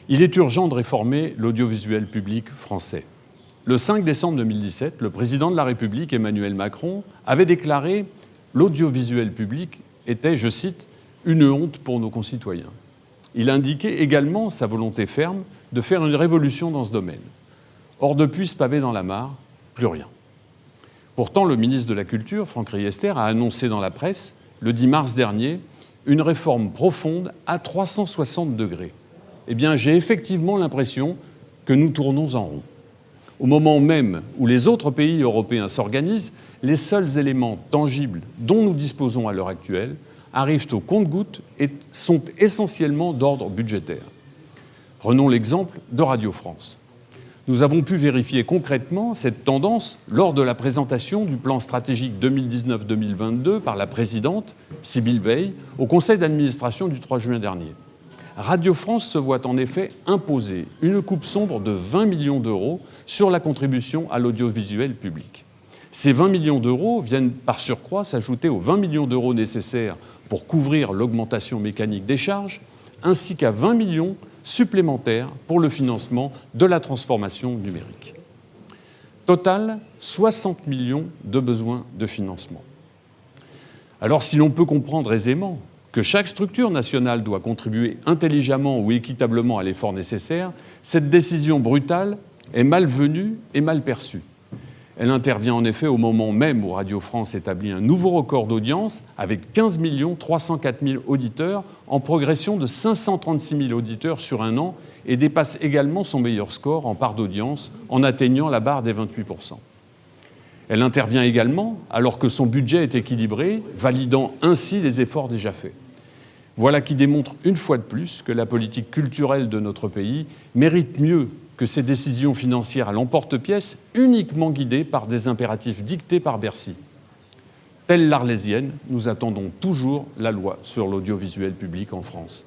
Il est urgent de réformer l'audiovisuel public français. Le 5 décembre 2017, le président de la République, Emmanuel Macron, avait déclaré « L'audiovisuel public était, je cite, une honte pour nos concitoyens ». Il indiquait également sa volonté ferme de faire une révolution dans ce domaine. Or, depuis ce pavé dans la mare, plus rien. Pourtant, le ministre de la Culture, Franck Riester, a annoncé dans la presse, le 10 mars dernier, une réforme profonde à 360 degrés. Eh bien, j'ai effectivement l'impression que nous tournons en rond. Au moment même où les autres pays européens s'organisent, les seuls éléments tangibles dont nous disposons à l'heure actuelle arrivent au compte-gouttes et sont essentiellement d'ordre budgétaire. Prenons l'exemple de Radio France. Nous avons pu vérifier concrètement cette tendance lors de la présentation du plan stratégique 2019-2022 par la présidente, Sybille Veil, au conseil d'administration du 3 juin dernier. Radio France se voit en effet imposer une coupe sombre de 20 millions d'euros sur la contribution à l'audiovisuel public. Ces 20 millions d'euros viennent par surcroît s'ajouter aux 20 millions d'euros nécessaires pour couvrir l'augmentation mécanique des charges, ainsi qu'à 20 millions supplémentaires pour le financement de la transformation numérique. Total, 60 millions de besoins de financement. Alors si l'on peut comprendre aisément que chaque structure nationale doit contribuer intelligemment ou équitablement à l'effort nécessaire, cette décision brutale est malvenue et mal perçue. Elle intervient en effet au moment même où Radio France établit un nouveau record d'audience avec 15 304 000 auditeurs, en progression de 536 000 auditeurs sur un an, et dépasse également son meilleur score en part d'audience en atteignant la barre des 28%. Elle intervient également alors que son budget est équilibré, validant ainsi les efforts déjà faits. Voilà qui démontre une fois de plus que la politique culturelle de notre pays mérite mieux que ces décisions financières à l'emporte-pièce uniquement guidées par des impératifs dictés par Bercy. Telle l'Arlésienne, nous attendons toujours la loi sur l'audiovisuel public en France.